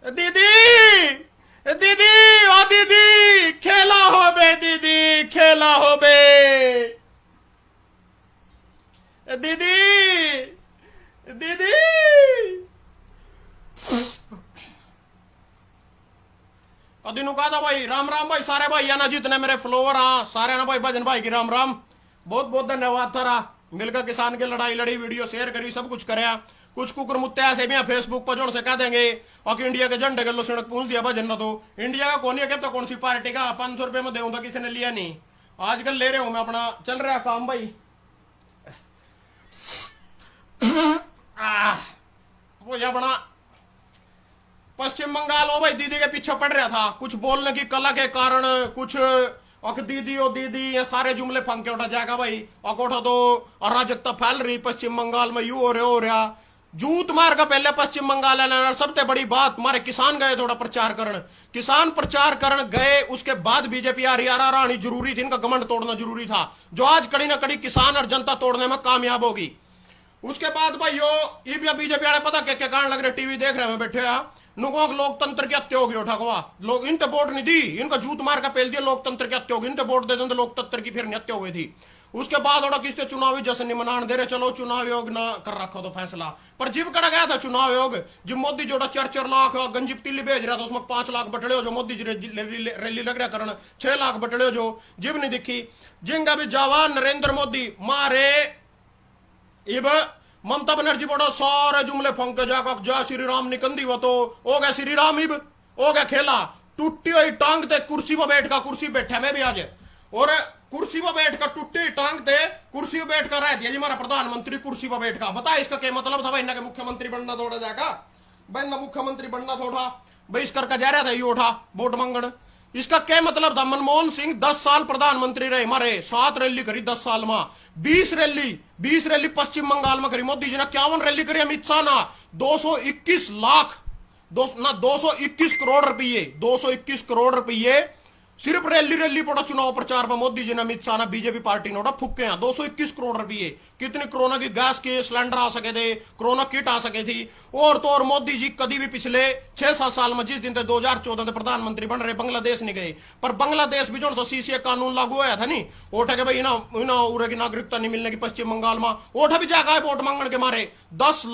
दीदी दीदी ओ दीदी खेला हो बे दीदी खेला हो बे दीदी दीदी कदी नु कहा था भाई राम राम भाई सारे भाई ना जितने मेरे फ्लोवर हाँ सारे ना भाई भजन भाई की राम राम बहुत बहुत धन्यवाद थारा मिलकर किसान की लड़ाई लड़ी वीडियो शेयर करी सब कुछ करे कुछ कुकर मुत्ते ऐसे भी फेसबुक पर जोड़ से कह देंगे और इंडिया के झंडे के लो सड़क पूछ दिया भजन ना तो इंडिया का कौन है तो कौन सी पार्टी का 500 रुपए में दूंगा किसी ने लिया नहीं आजकल ले रहे हूं मैं अपना चल रहा काम भाई वो ये अपना पश्चिम बंगाल हो भाई दीदी के पीछे पड़ रहा था कुछ बोलने की कला के कारण कुछ और दीदी ओ दीदी ये सारे जुमले फंक के उठा जाएगा भाई और कोठा तो अराजकता फैल रही पश्चिम बंगाल में यू हो रहा जूत मार का पहले पश्चिम बंगाल सबसे बड़ी बात हमारे किसान गए थोड़ा प्रचार करण किसान प्रचार करण गए उसके बाद बीजेपी आ रही जरूरी थी इनका घमंड तोड़ना जरूरी था जो आज कड़ी ना कड़ी किसान और जनता तोड़ने में कामयाब होगी उसके बाद भाई यो बीजेपी वाले पता क्या कारण लग रहे टीवी देख रहे हैं बैठे नुको लोकतंत्र की हत्या होगी उठा लोग इन वोट नहीं दी इनका जूत मार का पेल दिया लोकतंत्र की हत्या होगी इन वोट दे दें तो लोकतंत्र की फिर हत्या हुई थी उसके बाद और किसने चुनावी जश्न नहीं मनाने दे रहे चलो चुनाव योग ना कर रखो तो फैसला पर जिब कड़ा गया था चुनाव योग जब मोदी जोड़ा 4-4 लाख गंजीब तिल्ली भेज रहा था उसमें 5 लाख बटड़े हो जो मोदी जी रैली लग रहा करण 6 लाख बटड़े हो जो जिब नहीं दिखी जिंगा भी जावा नरेंद्र मोदी मारे इब ममता बनर्जी बड़ा सारे जुमले फंके जाकर जय श्री राम निकंदी वो तो हो गया श्री राम इब हो गया खेला टूटी हुई टांग ते कुर्सी पर बैठ का कुर्सी बैठा मैं भी आज और कुर्सी पर बैठ कर टूटी टांग ते कुर्सी पर बैठ कर रह दिया जी हमारा प्रधानमंत्री कुर्सी पर बैठ का बता इसका क्या मतलब था भाई इन्हें मुख्यमंत्री बनना थोड़ा जाएगा भाई ना मुख्यमंत्री बनना थोड़ा भाई इस करके जा रहा था ये उठा वोट मांगण इसका क्या मतलब था मनमोहन सिंह 10 साल प्रधानमंत्री रहे हमारे 7 रैली करी 10 साल में 20 रैली पश्चिम बंगाल में करी मोदी जी ने 51 रैली करी अमित शाह ना 221 लाख 221 करोड़ रुपये 221 करोड़ रुपये सिर्फ रैली पड़ा चुनाव प्रचार में मोदी जी ने अमित शाह बीजेपी पार्टी ने फुके हैं 221 करोड़ रुपये कितनी कोरोना की गैस के सिलेंडर आ सके थे कोरोना किट आ सके थी और तो और मोदी जी कभी भी पिछले 6-7 साल में जिस दिन थे 2014 में प्रधानमंत्री बन रहे बांग्लादेश नहीं गए पर बांग्लादेश भी जो सीसीए कानून लागू हुआ था नहीं ओठा के भाई ना उरे की नागरिकता नहीं मिलने की पश्चिम बंगाल में ओठा भी जाकर वोट मांगने के मारे 10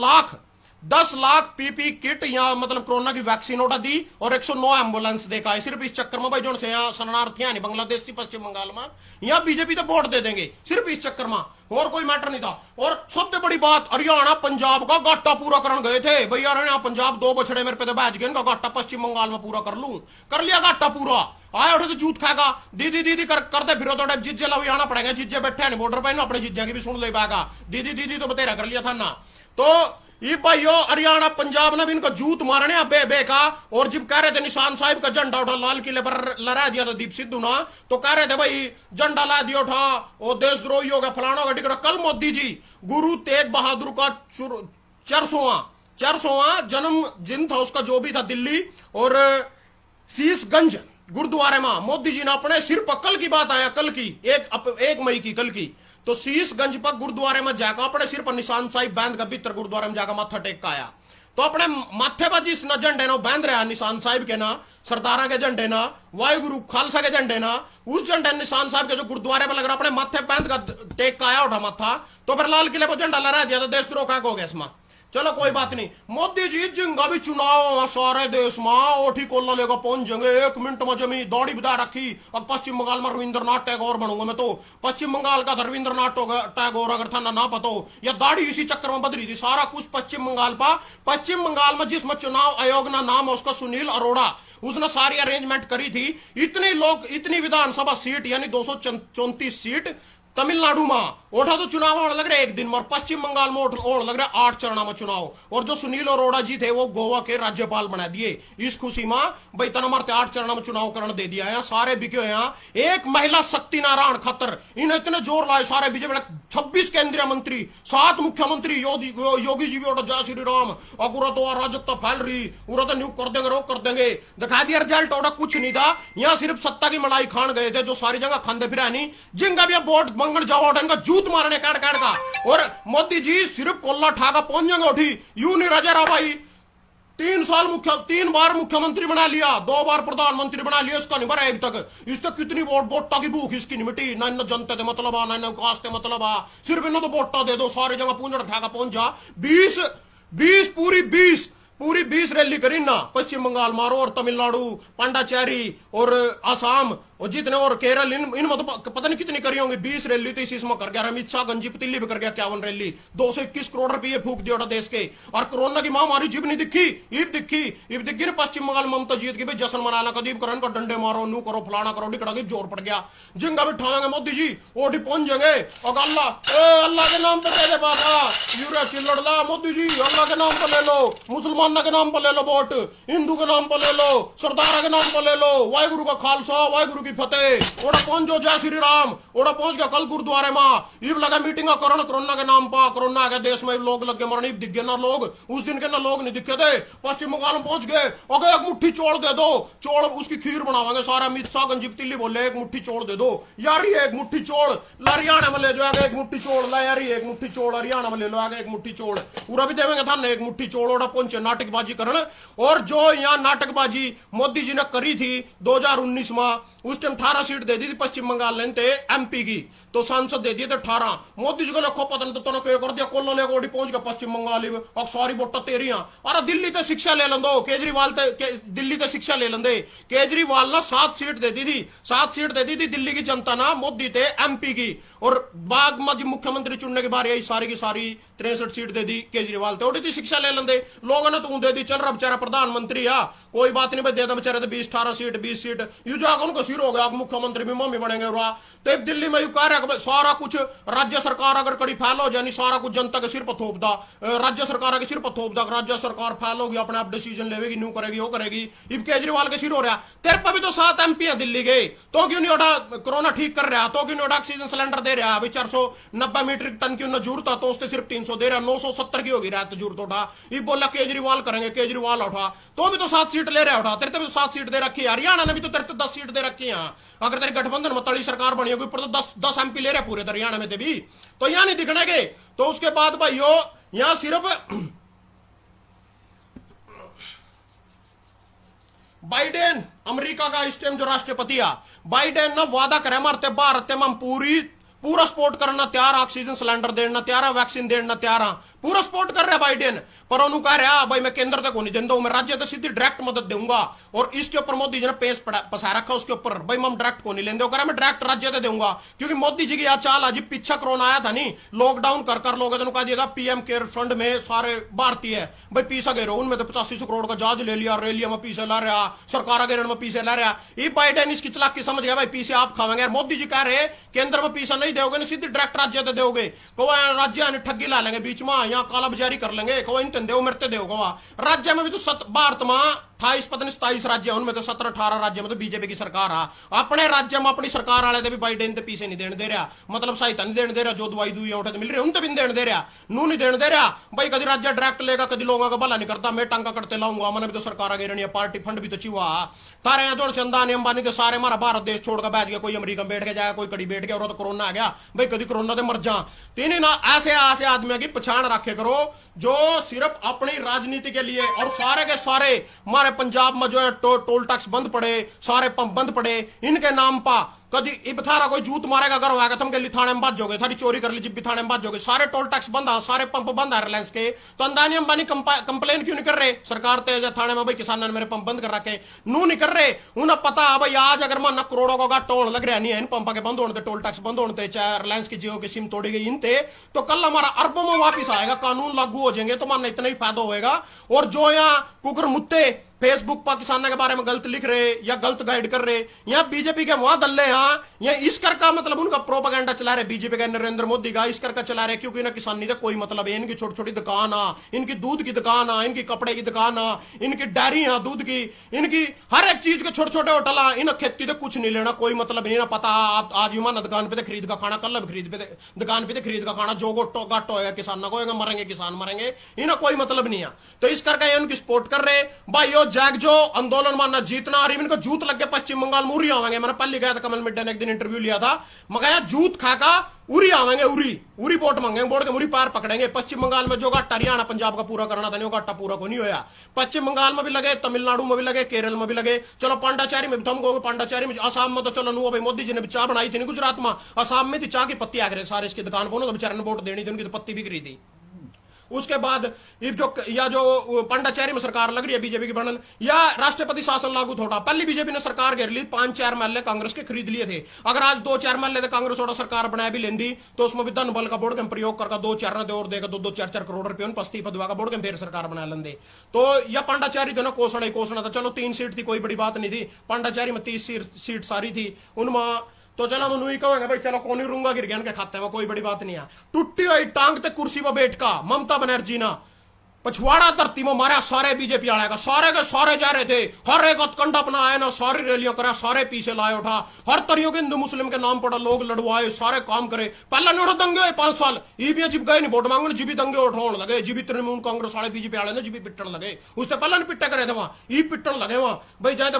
लाख पीपी किट यहाँ मतलब कोरोना की वैक्सीन उठा दी और 109 एम्बुलेंस देखा है सिर्फ इस चक्कर में भाई जो से यहाँ शरणार्थी नहीं बांग्लादेश से पश्चिम बंगाल में यहाँ बीजेपी तो वोट दे देंगे सिर्फ इस चक्कर में और कोई मैटर नहीं था और सबसे बड़ी बात हरियाणा पंजाब का घाटा पूरा करने गए थे भैया हरियाणा पंजाब 2 बछड़े मेरे पे बैच गए इनका घाटा पश्चिम बंगाल में पूरा कर लिया घाटा पूरा आया उठे तो जूत खाएगा दीदी करते फिर तो जिज्जे ला आना पड़ेगा जिज्जे बैठे नहीं बॉर्डर पर अपने जिज्जा की भी सुन ले पाएगा दीदी तो बतेरा कर लिया था ना तो ये भाइयों हरियाणा पंजाब ने भी इनको जूत मारने बे का और जब कह रहे थे निशान साहिब का झंडा उठा लाल किले पर लहरा दिया था दीप सिद्धू ना तो कह रहे थे भाई झंडा ला दिया उठा वो देशद्रोही होगा फलाना होगा टिकट कल मोदी जी गुरु तेग बहादुर का 400वां जन्म दिन था उसका जो भी था दिल्ली और शीशगंज गुरुद्वारे में मोदी जी ने अपने सिर पर कल की बात आया कल की 1 मई की कल की तो शीशगंज पर गुरुद्वारे में जाकर अपने सिर पर निशान साहिब बांध कर भीतर गुरुद्वारे में जाकर माथा टेक का आया तो अपने माथे पर जिस न झंडे ना बांध रहा निशान साहिब के ना सरदारा के झंडे ना वायुगुरु खालसा के झंडे ना उस झंडे निशान साहिब के जो गुरुद्वारे में लग रहा अपने माथे बांध कर टेक का आया उठा माथा तो फिर लाल किले पर झंडा लहरा दिया तो देशद्रोह का हो गया इसमें चलो कोई बात नहीं मोदी जी जिंगा भी चुनाव सारे देश में ओठी कोल्ला लेकर पहुंच जाएंगे 1 मिनट में जमी दौड़ी बिदा रखी अब पश्चिम बंगाल में रविंद्रनाथ टैगोर बनूंगा मैं तो पश्चिम बंगाल का रविंद्रनाथ टैगोर अगर था ना पता हो या दाढ़ी इसी चक्कर में बदली थी सारा कुछ पश्चिम बंगाल में जिसमें चुनाव आयोग ना नाम है उसका सुनील अरोड़ा उसने सारी अरेंजमेंट करी थी इतनी विधानसभा सीट यानी 234 सीट तमिलनाडु में ओठा तो चुनाव होने लग रहे एक दिन में और पश्चिम बंगाल में होने लग रहे 8 चरण में चुनाव और जो सुनील अरोड़ा जी थे वो गोवा के राज्यपाल बना दिए इस खुशी में भाई तना मारते 8 चरण में चुनाव करने दे दिया है सारे बिके यहाँ एक महिला शक्ति नारायण खतर इन्हें इतने जोर लाए सारे बीजेपी 26 केंद्रीय मंत्री 7 मुख्यमंत्री योगी जी भी जय श्री राम और तो अराजकता फैल रही उरा तो न्यू कर देंगे रोक कर देंगे दिखा दिया रिजल्ट और कुछ नहीं था यहाँ सिर्फ सत्ता की मलाई खान गए थे जो सारी जगह खांदे फिर नहीं जिनका भी वोट मंगन जाओ इनका जूत मारने काट का और मोदी जी सिर्फ कोल्ला ठाका पहुंच जाएंगे उठी यू नहीं रजा रहा भाई तीन बार मुख्यमंत्री बना लिया, 2 बार प्रधानमंत्री बना लिया, इसका नहीं भरा अब तक। इस तक कितनी वोटा की भूख इसकी नहीं मिटी, ना इन जनता दे मतलब आ, ना इन विकास दे मतलब आ, सिर्फ इन्हों तो वोटा दे दो, सारी जगह पूंजड़ ठाका पहुंच जा। 20 रैली करी ना, पश्चिम बंगाल मारो और तमिलनाडु, पांडाचेरी और आसाम और जितने और केरल, इनमें तो पता नहीं कितनी करी होंगी। 20 रैली तो इसी में कर गया। अमित शाह गंजी पतीली भी कर गया 51 रैली, 221 करोड़ रुपये फूक दिया देश के। और कोरोना की महामारी जिब नहीं दिखी, इब दिखी ना पश्चिम बंगाल ममता जीत की भाई जश्न मनाना, कदीब करण को डंडे मारो, नू करो, फलाना करो, डिकड़ा की जोर पड़ गया। जिंगा भी ठाएंगे मोदी जी, ओडी पहुंच जाएंगे। और अल्लाह के नाम पर दे दे बाबा, यूरिया चिल्लड़ ला मोदी जी, अल्लाह के नाम पर ले लो, मुसलमान के नाम पर ले लो वोट, हिंदू के नाम पर ले लो, सरदार के नाम पर ले लो, वाहिगुरु का खालसा, वाहिगुरु की फतेह। ओड़ा पहुंच जो, जय श्री राम। ओड़ा पहुंच गया कल गुरुद्वारे में, इब लगा मीटिंग करण, कोरोना के नाम पर, कोरोना आ गया देश में, लोग लग गए मरने, दिख गए ना लोग। उस दिन के ना लोग नहीं दिखे थे, पश्चिम बंगाल में पहुंच गए। अगर एक मुट्ठी चौड़ दे दो, चौड़ उसकी खीर बनावांगे सारा। अमित शाह गंजी पतीली बोले एक मुट्ठी चौड़ दे दो यार, ये एक मुट्ठी चौड़ हरियाणा में ले जाओ, आगे एक मुट्ठी चौड़ ला यार, एक मुट्ठी चौड़ हरियाणा में ले लो, आगे एक मुट्ठी चौड़ पूरा भी देवेंगे था ना, एक मुट्ठी चौड़। ओड़ा पहुंचे नाटकबाजी करण। और जो यहाँ नाटकबाजी मोदी जी ने करी थी 2019 में, उस टाइम 18 सीट दे दी थी पश्चिम बंगाल ने एमपी की, तो सांसद दे दिए थे 18। मोदी जी को लिखो पता नहीं तो कर दिया, कोल्लो लेको पहुंच गया पश्चिम बंगाल और सारी वोटा तेरी। अरे दिल्ली तो शिक्षा ले लेंदो, केजरीवाल दिल्ली तो शिक्षा ले लेंदे। केजरीवाल ना 7 सीट दे दी थी, 7 सीट दे दी थी दिल्ली की जनता ना मोदी थे एमपी की। और बाग में जी मुख्यमंत्री चुनने के बारे सारी की सारी 63 सीट दे दी केजरीवाल थे। थी शिक्षा ले लेंदे लोगों ने, तू दे दी, चल रहा बेचारा प्रधानमंत्री आ, कोई बात नहीं भाई दे दे बेचारे, 20-18 सीट 20 सीट यू जाकर उनको सिर हो गया, मुख्यमंत्री भी मम्मी बनेंगे। तो दिल्ली में यू कह रहा है सारा कुछ राज्य सरकार अगर कड़ी फैल हो जाए, सारा कुछ जनता के सिर पर थोप दा, राज्य सरकार के सिर पर थोप दा, राज्य सरकार फैल होगी, अपने आप डिसीजन लेगी, न्यू करेगी, वो करेगी। इब केजरीवाल के सिर हो रहा, तेरे पर भी तो 7 एमपी है दिल्ली के, तो क्यों नहीं उठा कोरोना ठीक कर रहा, तो क्यों नहीं उठा ऑक्सीजन सिलेंडर दे रहा। अभी 490 मीट्रिक टन की जरूरत था, तो उससे सिर्फ 300 दे रहा, 970 की होगी रात जरूरत उठा। ये बोला केजरीवाल करेंगे, केजरीवाल उठा, तो भी तो 7 सीट ले रहा उठा, तेरे तो 7 सीट दे रखी है। हरियाणा ने भी तो तेरे तो 10 सीट दे रखी है। अगर तेरे गठबंधन में तड़ी सरकार बनी होगी, ऊपर तो 10 एमपी ले रहे पूरे हरियाणा में भी, तो यहां नहीं दिखने के। तो उसके बाद भाइयों यहां सिर्फ बाइडेन अमेरिका का इस टाइम जो राष्ट्रपति है, बाइडेन ना वादा करे मारते भारत में हम पूरा सपोर्ट करना तैयार, ऑक्सीजन सिलेंडर देना तैयार, वैक्सीन देना तैयार, पूरा सपोर्ट कर रहा है बाइडेन। पर उन्होंने कह रहा भाई मैं केंद्र तक नहीं देता हूं, मैं राज्य तक सीधी डायरेक्ट मदद दूंगा। और इसके ऊपर मोदी जी ने पेश पसा रखा उसके ऊपर, भाई हम डायरेक्ट को नहीं लेंगे, मैं डायरेक्ट राज्य तक दूंगा। क्योंकि मोदी जी की यह चाल आज पीछा कोरोना आया था नहीं, लॉकडाउन कर लोगों ने कहा दिया था पीएम केयर फंड में सारे भारतीय भाई पीसा गए रहो, उनमें तो 8500 करोड़ का जहाज ले लिया, रेलिया में पीछे ला रहा, सरकार अगर में पीछे ला रहा। ये बाइडेन इसकी चालाकी समझ गया, भाई पीछे आप खावेंगे। मोदी जी कह रहे केंद्र में पीसा नहीं दोगे, सीधे डायरेक्ट राज्य दे दोगे, को राज्य ठगी ला लेंगे बीच में, यहाँ काला बाजारी कर लेंगे, को इन दे मरते दोगे। राज्य में भी तो भारत में 28 पता नहीं 27 राज्य, उनमें तो 17-18 राज्य में तो बीजेपी की सरकार है। अपने राज्य में अपनी सरकार वाले भी बाइडेन के पीछे नहीं देने दे रहा, मतलब सहायता नहीं देने दे रहा, जो दवाई दुई उठे मिल रही उनसे भी नहीं देने दे रहा, नू नहीं देने दे रहा। भाई कभी राज्य डायरेक्ट लेगा, कभी लोगों का भला नहीं करता, मैं टांगा करते लाऊंगा, मैंने भी तो सरकार आगे रहनी है, पार्टी फंड भी तो चुहा तारे यहाँ जो चंदानी अंबानी तो सारे हमारा भारत देश छोड़कर बैठ गया, कोई अमेरिका में बैठ के जाएगा, कोई कड़ी बैठ गया, और तो कोरोना आ गया, भाई कभी कोरोना से मर जा। तीन ना ऐसे आदमियों की पहचान रखे करो जो सिर्फ अपनी राजनीति के लिए, और सारे के सारे हमारे पंजाब में जो है टोल टैक्स बंद पड़े, सारे पंप बंद पड़े, इनके नाम पर कभी इब थारा कोई जूत मारेगा घर होगा, तुम गली थाने में बात जोगे, थारी चोरी कर ली जिब भी थाने में बात जोगे, सारे टोल टैक्स बंद है, सारे पंप बंद है रिलायंस के। तो अंदानी अंबानी कंप्लेन क्यों नहीं कर रहे सरकार ते थाने में, भाई किसानों ने मेरे पंप बंद कर रखे, नू नहीं कर रहे। उन्हें पता है भाई आज अगर माना करोड़ों का टोल लग रहा नहीं है इन पंपा के बंद होने, टोल टैक्स बंद होने, चाहे रिलायंस की जियो की सिम तोड़ी गई इनते, तो कल हमारा अरबों में वापिस आएगा, कानून लागू हो जाएंगे, तो मानना इतना ही फायदा होगा। और जो यहाँ कुकर मुत्ते फेसबुक पर किसानों के बारे में गलत लिख रहे या गलत गाइड कर रहे, यहाँ बीजेपी के वहां दल्ले, यहाँ इस कर का मतलब उनका प्रोपेगेंडा चला रहे बीजेपी का, नरेंद्र मोदी का इस कर का चला रहे, क्योंकि इन्हें किसानी से कोई मतलब है। इनकी छोटी छोटी दुकान है, इनकी दूध की दुकान है, इनकी कपड़े की दुकान है, इनकी डेयरी है दूध की, इनकी हर एक चीज के छोटे छोटे होटल है, इन खेती से कुछ नहीं लेना, कोई मतलब नहीं ना पता। आज मान दुकान पे खरीद का खाना, कल खरीद पे दुकान पे खरीद का खाना, जो गोटो गाट होगा किसान को मरेंगे, किसान मरेंगे, इन्हें कोई मतलब नहीं है। तो इस करके उनकी सपोर्ट कर रहे भाई, यो जैक जो आंदोलन मानना जीतना, और इनको जूत लग गया पश्चिम बंगाल मूरी आवेंगे। मैंने पहले गया था कमल बेटे ने एक दिन इंटरव्यू लिया था, मगाया जूत खाका उरी आवेंगे, उरी उरी वोट मांगेंगे, बोर्ड के मुरी पार पकड़ेंगे। पश्चिम बंगाल में जो घाटा हरियाणा पंजाब का पूरा करना था, नहीं वो घाटा पूरा को नहीं होया। पश्चिम बंगाल में भी लगे, तमिलनाडु में भी लगे, केरल में भी लगे, चलो पांडाचारी में भी थम गए, पांडाचारी में, असम में तो चलो नु भाई मोदी जी ने चाह बनाई थी, गुजरात में, असम में थी चाह की पत्ती आ गए सारे इसकी दुकान पर, तो बेचारे ने वोट देनी थी, उनकी तो पत्ती बिक रही थी। उसके बाद जो पांडाचेरी में सरकार लग रही है बीजेपी की बनल, या राष्ट्रपति शासन लागू थोड़ा, पहली बीजेपी ने सरकार घेर ली, 5-4 महल्ले कांग्रेस के खरीद लिए थे। अगर आज 2-4 महल्ले कांग्रेस थोड़ा सरकार बनाया भी लेंदी, तो उसमें भी धन बल का बोर्ड के प्रयोग करके 2-4 न और देगा, 2-4 करोड़ रुपये पस्ती पदवा का बोर्ड के फिर सरकार बना लेंदे। तो यह पांडाचेरी जो ना कोसना था, चलो 3 सीट थी, कोई बड़ी बात नहीं थी। पांडाचेरी में 30 सीट सारी थी उनमें, तो चलो मैं ही कहूंगा भाई चलो कौन रूंगा गिर गया खाते में, कोई बड़ी बात नहीं है। टूटी हुई टांग ते कुर्सी पर बैठ का ममता बनर्जी ना पछवाड़ा धरती में मारा सारे बीजेपी वाले का, सारे के सारे जा रहे थे, हर एक हथकंडा अपना आए ना, सारी रैलियां करा, सारे पीछे लाए उठा, हर तरीके के हिंदू मुस्लिम के नाम पर लोग लड़वाए, सारे काम करे। पहला नहीं उठा दंगे हुए 5 साल, ईबिया जिब गए नहीं वोट मांगने, जीबी दंगे उठाने लगे, जीबी तृणमूल कांग्रेस वाले बीजेपी वाले ने जीबी पिटन लगे, उससे पहले नहीं पिट्टे करे थे वहां, ई पिटन लगे वहां भाई, चाहे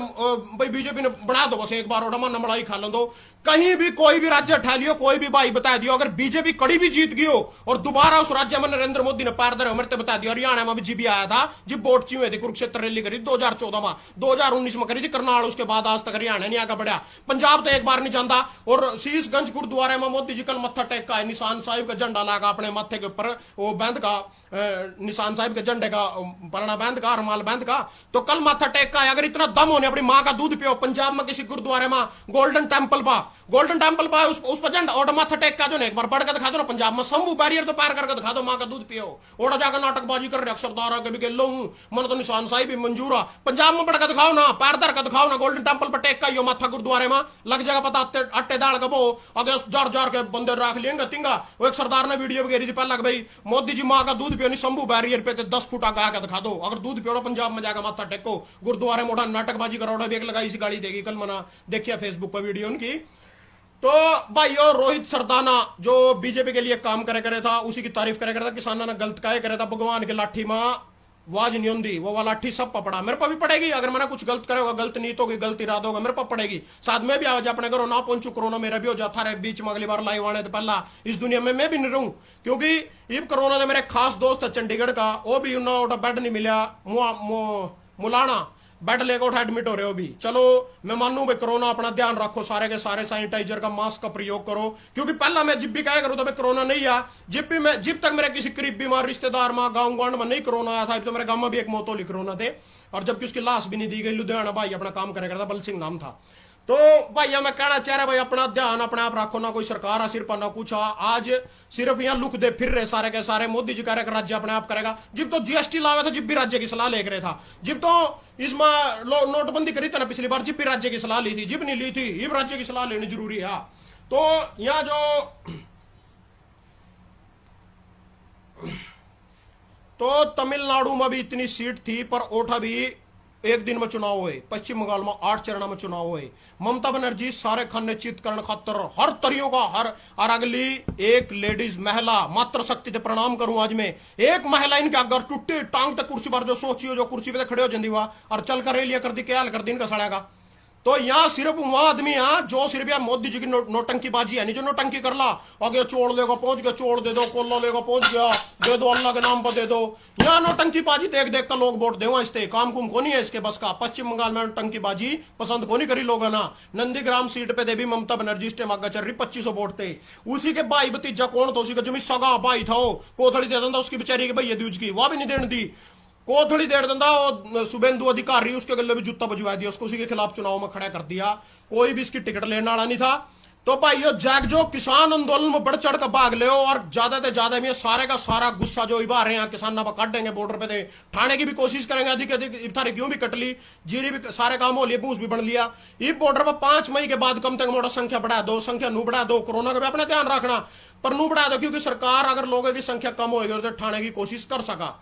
भाई बीजेपी ने बना दो बस एक बार उठा मन मड़ाई खा लो दो। कहीं भी कोई भी राज्य उठा लियो, कोई भी भाई बता दियो, अगर बीजेपी कड़ी भी जीत गई हो और दोबारा उस राज्य में नरेंद्र मोदी ने पार दे मरते बता दिया, हरियाणा में भी जीबी आया था, जब वोट हुए थे, कुरुक्षेत्र रैली करी 2014 में, 2019 में करी थी करनाल, उसके बाद आज तक हरियाणा नहीं आगे बढ़ा। पंजाब तो एक बार नहीं जानता, और शीशगंज गुरुद्वारे में मोदी जी कल मत्था टेक का निशान साहिब का झंडा लगा अपने माथे के ऊपर, वो बैंड का निशान साहिब के झंडे का परना बैंड का, रुमाल बैंड का, तो कल माथा टेक का। अगर इतना दम होने अपनी माँ का दूध पियो, पंजाब में किसी गुरुद्वारे में गोल्डन टेम्पल पा उस पर झंडा और माथा टेक का जो एक बार बढ़ कर दिखा दो ना, पंजाब में शंभू बैरियर तो पार करके दिखा दो, माँ का दूध पियो, ओड़ा जाकर नाटकबाजी कर रहे अक्षरदारा के भी लो हूं मन तो निशान साहिब भी मंजूर आ, पंजाब में बढ़कर दिखाओ ना, पार धर का दिखाओ ना, गोल्डन टेम्पल पर टेक का यो माथा गुरुद्वारे में लग जाएगा पता, अट्टे दाल का वो अगे जार के बंदे रख लेंगे तिंगा। वो एक सरदार ने वीडियो घेरी थी पहले भाई मोदी जी माँ का दूध पियो नहीं, शंभू बैरियर पे 10 फुट आगे आकर दिखा दो, अगर दूध पियो पंजाब में जाकर माथा टेको, गुरुद्वारे मोटा नाटकबाजी करोड़ा भी एक लगाई सी गाड़ी देगी, कल मना देखिए फेसबुक पर वीडियो उनकी। तो भाई और रोहित सरदाना जो बीजेपी के लिए काम करे था, उसी की तारीफ करे था, किसानों ने गलत कहे करे था, भगवान की लाठी मां वाज नहीं होंगी, वो वाला लाठी सब पर पड़ा, मेरे पर भी पड़ेगी, अगर मैंने कुछ गलत करेगा, गलत नीत होगी, गलत इरादा होगा, मेरे पर पड़ेगी। साथ में भी आज अपने घरों ना पहुंचू, कोरोना मेरा भी हो जाता रहे बीच में, अगली बार लाइव आने तो पहला इस दुनिया में मैं भी नहीं रहूं, क्योंकि इब कोरोना ने मेरे खास दोस्त है चंडीगढ़ का, वो भी उन्होंने बेड नहीं मिला, मुलाना बेड लेकर उठा एडमिट हो रहे हो भी। चलो मैं मानू भाई कोरोना अपना ध्यान रखो, सारे के सारे सैनिटाइजर का मास्क का प्रयोग करो, क्योंकि पहला मैं जिब भी कहा करूँ तो भाई कोरोना नहीं आ, जिब तक मेरे किसी करीब बीमार रिश्तेदार में गाँव गांड में नहीं कोरोना आया था, तो मेरे गांव में भी एक मौत होली कोरोना थे, और जबकि उसकी लाश भी नहीं दी गई। लुधियाना भाई अपना काम करे करता, बल सिंह नाम था। तो भाई मैं कहना चाह रहा भाई अपना ध्यान अपने आप रखो, ना कोई सरकार आ सिर पर ना कुछ आ, आज सिर्फ यहाँ लुक दे फिर रहे सारे के सारे, मोदी जी कह रहे राज्य अपने आप करेगा, जब तो जीएसटी लावे था जब भी राज्य की सलाह लेकर था, जब तो इसमें नोटबंदी करी थी ना पिछली बार, जब भी राज्य की सलाह ली थी, जब नहीं ली थी, इब राज्य की सलाह लेनी जरूरी है। तो यहाँ तो तमिलनाडु में भी इतनी सीट थी, पर ओठा भी एक दिन में चुनाव हुए, पश्चिम बंगाल में 8 चरण में चुनाव हुए, ममता बनर्जी सारे खाने चित करने खातर हर तरियों का हर, और अगली एक लेडीज महिला मात्र शक्ति ते प्रणाम करूं आज मैं, एक महिला इनके अगर टूटी टांग तक कुर्सी पर जो सोची जो कुर्सी पे खड़े हो जाती वहां और चल कर रैलियां कर दी, क्या हाल कर दी इनका सड़ेगा। तो यहाँ सिर्फ वहां आदमी है जो सिर्फ यार मोदी जी की नोटंकीबाजी है, नहीं जो नोटंकी कर ला, आगे चोड़ लेगा पहुंच गया, चोड़ दे दो, कोल्ला लेगा पहुंच गया, दे दो अल्लाह के नाम पर दे दो। यहाँ नोटंकीबाजी देख देख कर लोग वोट देवा, इससे काम कुम को नहीं है इसके बस का। पश्चिम बंगाल में नोटंकीबाजी पसंद को नहीं करी लोग ना। नंदीग्राम सीट पे देवी ममता बनर्जी इस टाइम आगे चल रही, 2500 वोट थे। उसी के भाई भतीजा कौन था, उसी का जमी सगा भाई था, कोथड़ी दे देता उसकी बेचारी के भैया दूज की, वह भी नहीं देने दी, कोथड़ी देड़ देता। और शुभेंदु अधिकारी उसके गले भी जूता बजवा दिया, उसको उसी के खिलाफ चुनाव में खड़ा कर दिया, कोई भी इसकी टिकट लेने वाला नहीं था। तो भाई ये जैक जो किसान आंदोलन में बढ़ चढ़ कर भाग ले, और ज्यादा से ज्यादा में सारे का सारा गुस्सा जो इबा रहे हैं किसान पर काट देंगे, बॉर्डर पे ठाणे की भी कोशिश करेंगे, अधिक अधिक इफ्तारी क्यों भी कट ली, जीरी भी सारे काम हो लिए, बूस भी बन लिया। इस बॉर्डर पर 5 मई के बाद कम तक मोटा संख्या बढ़ा दो, संख्या नू बढ़ा दो, कोरोना का भी अपना ध्यान रखना, पर नू बढ़ा दो, क्योंकि सरकार अगर लोगों की संख्या कम होगी तो ठाणे की कोशिश कर सका।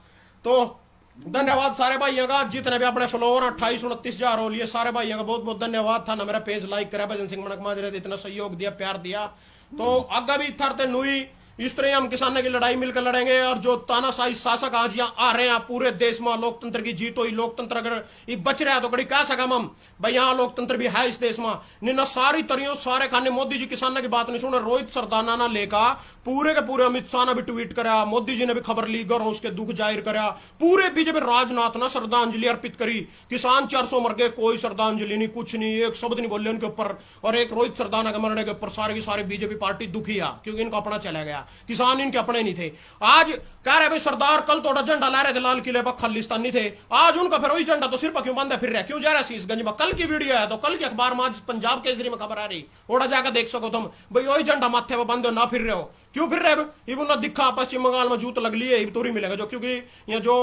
तो धन्यवाद सारे भाइयों का, जितने भी अपने फॉलोअर 28-29 हजार हो लिए, सारे भाइयों का बहुत बहुत धन्यवाद था ना। मेरा पेज लाइक करा, भजन सिंह मनक माजरे इतना सहयोग दिया, प्यार दिया। तो आगे भी थरते नुई इस तरह हम किसानों की लड़ाई मिलकर लड़ेंगे। और जो तानाशाही शासक आज यहाँ आ रहे हैं पूरे देश में, लोकतंत्र की जीत हुई, लोकतंत्र अगर ये बच रहा है तो कड़ी कह सका हम भाई यहाँ लोकतंत्र भी है इस देश में। निना सारी तरियों सारे खाने मोदी जी किसानों की बात नहीं सुन रहे। रोहित सरदाना ना लेका पूरे के पूरे अमित शाह ने भी ट्वीट करा, मोदी जी ने भी खबर ली, घर उसके दुख जाहिर करा, पूरे बीजेपी राजनाथ ने श्रद्धांजलि अर्पित करी। किसान 400 मर गए, कोई श्रद्धांजलि नहीं, कुछ नहीं, एक शब्द नहीं बोले उनके ऊपर। और एक रोहित सरदाना के मरने के ऊपर सारे की सारी बीजेपी पार्टी दुखी है, क्योंकि इनका अपना चला गया, किसान इनके अपने नहीं थे। आज कह रहे भाई सरदार कल थोड़ा झंडा ला रहे थे लाल किले पर, खालिस्तानी थे, आज उनका फिर वही झंडा तो सिर पर क्यों बांधे फिर रहे, क्यों जा रहा शीशगंज में। कल की वीडियो है तो कल के अखबार में आज पंजाब केसरी में खबर आ रही, ओड़ा जाकर देख सको तुम भाई वही झंडा माथे पर बांधे ना फिर रहे हो, क्यों फिर रहे। इब ना दिखा पश्चिम बंगाल में जूत लग लिए, तो मिलेगा जो, क्योंकि ये जो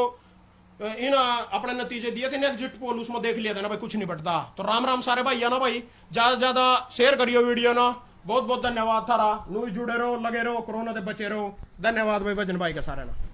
इन अपने नतीजे दिए थे ना एग्जिट पोल, उसमें देख लिया था ना भाई कुछ नहीं बटता। तो राम राम सारे भाई है ना भाई, ज्यादा से ज्यादा शेयर करियो वीडियो ना। बहुत बहुत धन्यवाद थारा, न्यूज जुड़े रहो, लगे रहो, कोरोना से बचे रहो। धन्यवाद भाई भजन भाई का सारे ना।